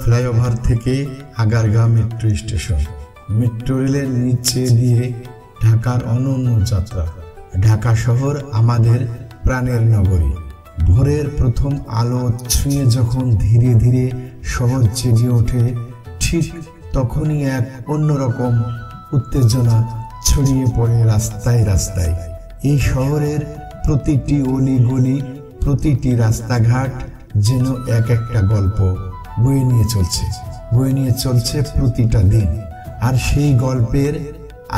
Flyover থেকে Agargaon metro station. Metro রেলের নিচে দিয়ে ঢাকার অনন্য যাত্রা। ঢাকা শহর আমাদের প্রাণের নগরী। ভোরের প্রথম আলো ছুঁয়ে যখন ধীরে ধীরে শহর জেগে ওঠে, ঠিক তখনই এক অন্যরকম উত্তেজনা ছড়িয়ে পড়ে রাস্তায় রাস্তায়। এই শহরের প্রতিটি অলি গলি, প্রতিটি রাস্তাঘাট যেন এক একটা গল্প বয়ে নিয়ে চলছে প্রতিটা দিন। আর সেই গল্পের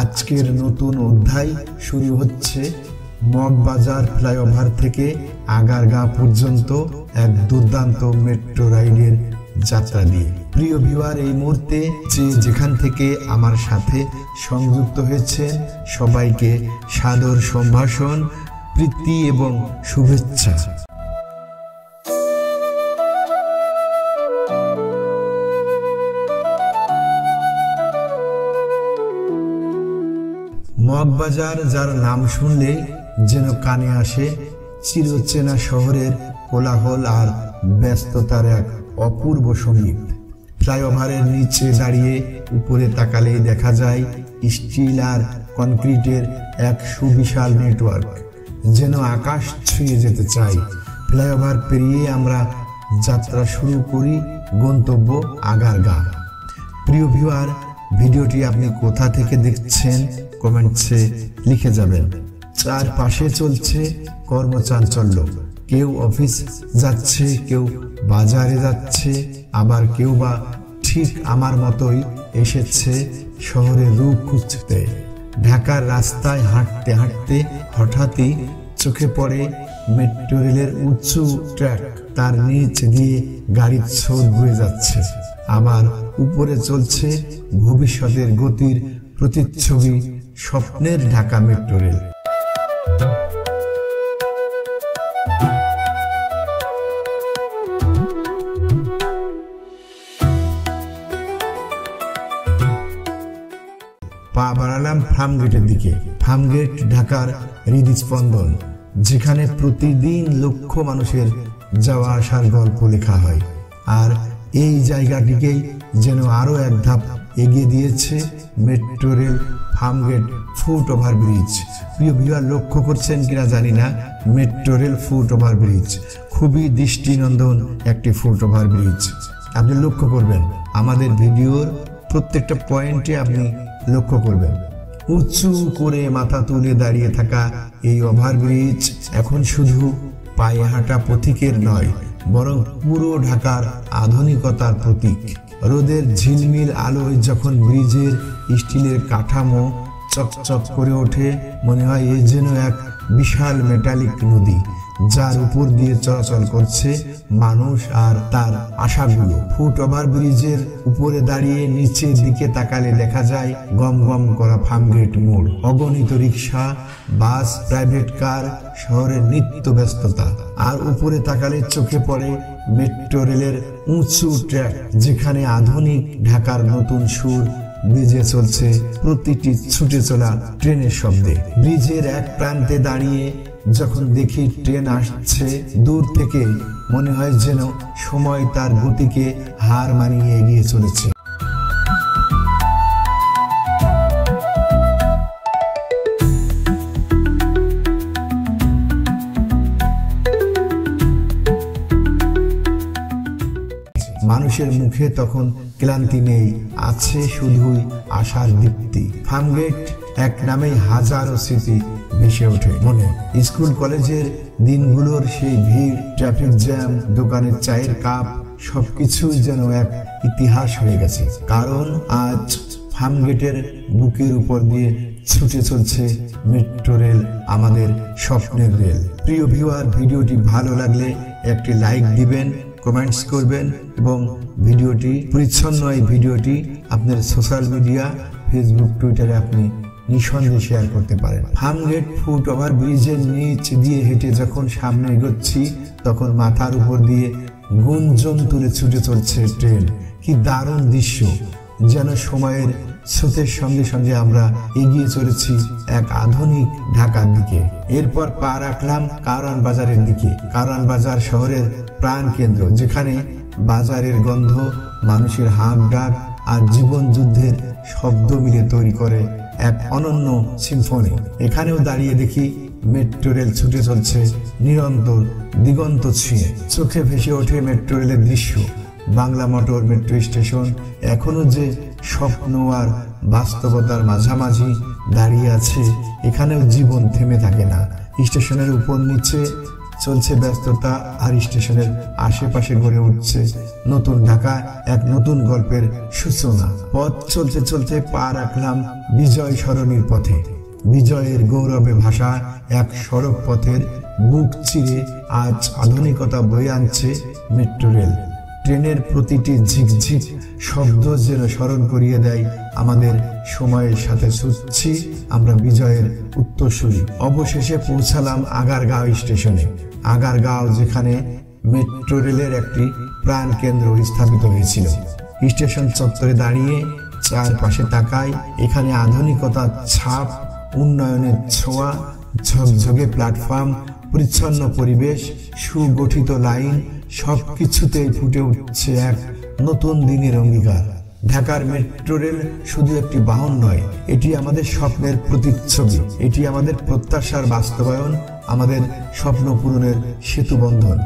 আজকের নতুন অধ্যায় শুরু হচ্ছে মগবাজার ফ্লাইওভার থেকে আগারগাঁও পর্যন্ত এক দুর্দান্ত মেট্রো রাইডের যাত্রা দিয়ে। প্রিয় ভিউয়ার, এই মুহূর্তে যেখান থেকে আমার সাথে সংযুক্ত হয়েছেন সবাইকে সাদর সম্ভাষণ, প্রীতি এবং শুভেচ্ছা। মগবাজার, যার নাম শুনলেই যেন কানে আসে চিরচেনা শহরের কোলাহল আর ব্যস্ততার এক অপূর্ব সঙ্গীত। ফ্লাইওভারের নিচে দাঁড়িয়ে উপরে তাকালেই দেখা যায় স্টিল আর কনক্রিটের এক সুবিশাল নেটওয়ার্ক, যেন আকাশ ছুঁয়ে যেতে চাই। ফ্লাইওভার পেরিয়ে আমরা যাত্রা শুরু করি গন্তব্য আগারগাঁও। প্রিয় ভিউয়ার, ভিডিওটি আপনি কোথা থেকে দেখছেন কমেন্টসে লিখে যাবেন। চারপাশে চলছে কর্মচাঞ্চল্য। কেউ অফিস যাচ্ছে, কেউ বাজারে যাচ্ছে, আবার কেউ বা ঠিক আমার মতোই এসেছে শহরের রূপ খুঁজতে। ঢাকার রাস্তায় হাঁটতে হাঁটতে হঠাৎই চোখে পড়ে মেট্রো রেলের উঁচু ট্র্যাক। তার নিচ দিয়ে গাড়ির স্রোত বয়ে যাচ্ছে, আবার উপরে চলছে ভবিষ্যতের গতির প্রতিচ্ছবি, স্বপ্নের ঢাকা মেট্রো রেল। পা বাড়ালাম ফার্মগেটের দিকে। ফার্মগেট ঢাকার হৃদস্পন্দন, যেখানে প্রতিদিন লক্ষ মানুষের যাওয়া আসার গল্প লেখা হয়। আর এই জায়গাটিকেই যেন আরো এক ধাপ এগিয়ে দিয়েছে metro rail Farmgate foot over bridge. প্রিয় ভিউয়ার, লক্ষ্য করছেন কিনা জানি না, metro rail foot over bridge খুবই দৃষ্টিনন্দন একটি ফুট ওভার ব্রিজ। আপনি লক্ষ্য করবেন, আমাদের ভিডিওর প্রত্যেকটা পয়েন্টে আপনি লক্ষ্য করবেন, উঁচু করে মাথা তুলে দাঁড়িয়ে থাকা এই ওভারব্রিজ এখন শুধু পায়ে হাঁটা পথিকের নয়, বরং পুরো ঢাকার আধুনিকতার প্রতীক। রোদের ঝিলমিল আলোয় যখন ব্রিজের স্টিলের কাঠামো চকচক করে ওঠে, মনে হয় এ যেন এক বিশাল মেটালিক নদী, যার উপর দিয়ে চলাচল করছে মানুষ আর তার আশাগুলো। ফুট ওভার ব্রিজের উপরে দাঁড়িয়ে নিচের দিকে তাকালে দেখা যায় গম গম করা ফার্মগেট মোড়, অগণিত রিক্সা, বাস, প্রাইভেট কার, শহরের নিত্য ব্যস্ততা। আর উপরে তাকালে চোখে পড়ে মেট্রো রেলের উঁচু ট্র্যাক, যেখানে আধুনিক ঢাকার নতুন সুর বেজে চলছে প্রতিটি ছুটে চলা ট্রেনের শব্দে। ব্রিজের এক প্রান্তে দাঁড়িয়ে যখন দেখি ট্রেন আসছে দূর থেকে, মনে হয় যেন সময় তার গতিকে হার মানিয়ে এগিয়ে চলেছে। মানুষের মুখে তখন ক্লান্তি নেই, আছে শুধুই আশার দীপ্তি। ফার্মগেট এক নামেই হাজারো স্মৃতি ভেসে ওঠে মনে। স্কুল কলেজের দিনগুলোর সেই ভিড়, ট্রাফিক জ্যাম, দোকানের চায়ের কাপ, সবকিছুই যেন এক ইতিহাস হয়ে গেছে। কারণ আজ ফার্মগেটের বুকের উপর দিয়ে ছুটে চলছে মেট্রো রেল, আমাদের স্বপ্নের রেল। প্রিয় ভিউয়ার, ভিডিওটি ভালো লাগলে একটি লাইক দিবেন, কমেন্টস করবেন এবং ভিডিওটি পরিচ্ছন্ন এই ভিডিওটি আপনার সোশ্যাল মিডিয়া ফেসবুক টুইটারে আপনি নিঃসন্দেহে শেয়ার করতে পারেন। ফার্মগেট ফুট ওভার ব্রিজের নিচ দিয়ে হেঁটে যখন সামনে এগোচ্ছি, তখন মাথার উপর দিয়ে গুঞ্জন তুলে ছুটে চলছে ট্রেন। কি দারুণ দৃশ্য, যেন সময়ের স্রোতের সঙ্গে সঙ্গে আমরা এগিয়ে চলেছি এক আধুনিক ঢাকার দিকে। এরপর পা রাখলাম কারওয়ান বাজারের দিকে। কারওয়ান বাজার শহরের প্রাণ কেন্দ্র, যেখানে বাজারের গন্ধ মানুষের হাঁক ডাক আর জীবন যুদ্ধের শব্দ মিলে তৈরি করে এক অনন্য সিম্ফনি। এখানেও দাঁড়িয়ে দেখি মেট্রো রেল ছুটে চলছে নিরন্তর দিগন্ত ছুঁয়ে। চোখে ভেসে ওঠে মেট্রো রেলের দৃশ্য। বাংলা মোটর মেট্রো স্টেশন এখনো যে স্বপ্ন আর বাস্তবতার মাঝামাঝি দাঁড়িয়ে আছে। এখানেও জীবন থেমে থাকে না। স্টেশনের উপর নিচে চলছে ব্যস্ততা, আর স্টেশনের আশেপাশে গড়ে উঠছে নতুন ঢাকা, এক নতুন গল্পের সূচনা। পথ চলতে চলতে পা রাখলাম বিজয় সরণির পথে। বিজয়ের গৌরবে ভাসা এক সড়ক পথের বুক চিরে আজ আধুনিকতা বয়ে আনছে মেট্রো রেল। ট্রেনের প্রতিটি ঝিকঝিক শব্দ যেন স্মরণ করিয়ে দেয় আমাদের সময়ের সাথে ছুটছি আমরা বিজয়ের উত্তরসূরি। অবশেষে পৌঁছালাম আগারগাঁও স্টেশনে। আগারগাঁও যেখানে মেট্রো রেলের একটি প্রাণ কেন্দ্র স্থাপিত হয়েছিল। স্টেশন চত্বরে দাঁড়িয়ে চারপাশে তাকাই। এখানে আধুনিকতার ছাপ, উন্নয়নের ছোঁয়া, ঝকঝকে প্ল্যাটফর্ম, পরিচ্ছন্ন পরিবেশ, সুগঠিত লাইন, সবকিছুতেই ফুটে উঠছে এক নতুন দিনের অঙ্গীকার। ঢাকার মেট্রো রেল শুধু একটি বাহন নয়, এটি আমাদের স্বপ্নের প্রতিচ্ছবি। এটি আমাদের প্রত্যাশার বাস্তবায়ন, আমাদের স্বপ্ন পূরণের সেতু বন্ধন।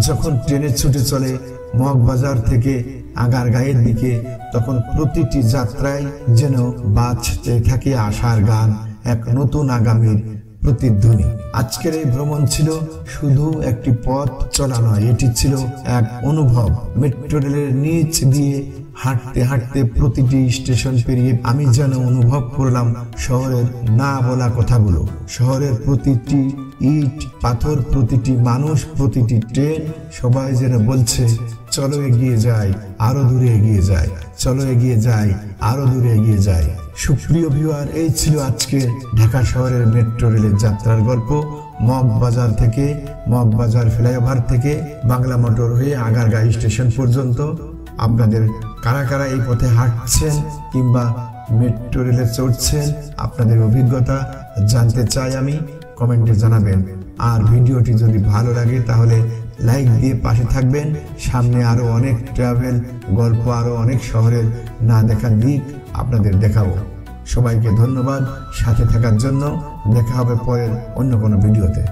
যখন ট্রেনে ছুটে চলে মগবাজার থেকে আগারগাঁয়ের দিকে, তখন প্রতিটি যাত্রায় যেন বাজতে থাকে আশার গান, এক নতুন আগামীর প্রতিধ্বনি। আজকের এই ভ্রমণ ছিল শুধু একটি পথ চলা নয়, এটি ছিল এক অনুভব। মেট্রো রেলের নিচ দিয়ে হাঁটতে হাঁটতে প্রতিটি স্টেশন পেরিয়ে আমি যেন অনুভব করলাম শহরের না বলা কথাগুলো। শহরের প্রতিটি ইট পাথর, প্রতিটি মানুষ, প্রতিটি ট্রেন, সবাই যেন বলছে চলো এগিয়ে যাই, আরো দূরে এগিয়ে যাই, চলো এগিয়ে যাই, আরো দূরে এগিয়ে যাই। সুপ্রিয় ভিউয়ার, এই ছিল আজকে ঢাকা শহরের মেট্রো রেলের যাত্রার গল্প। মগবাজার থেকে, মগবাজার ফ্লাইওভার থেকে বাংলা মোটর হয়ে আগারগাঁও স্টেশন পর্যন্ত আপনাদের কারা কারা এই পথে হাঁটছেন কিংবা মেট্রো রেলে চড়ছেন, আপনাদের অভিজ্ঞতা জানতে চাই আমি। কমেন্টে জানাবেন। আর ভিডিওটি যদি ভালো লাগে তাহলে লাইক দিয়ে পাশে থাকবেন। সামনে আরো অনেক ট্রাভেল গল্প, আরো অনেক শহরের না দেখা দিক আপনাদের দেখাবো। সবাইকে ধন্যবাদ সাথে থাকার জন্য। দেখা হবে পরের অন্য কোনো ভিডিওতে।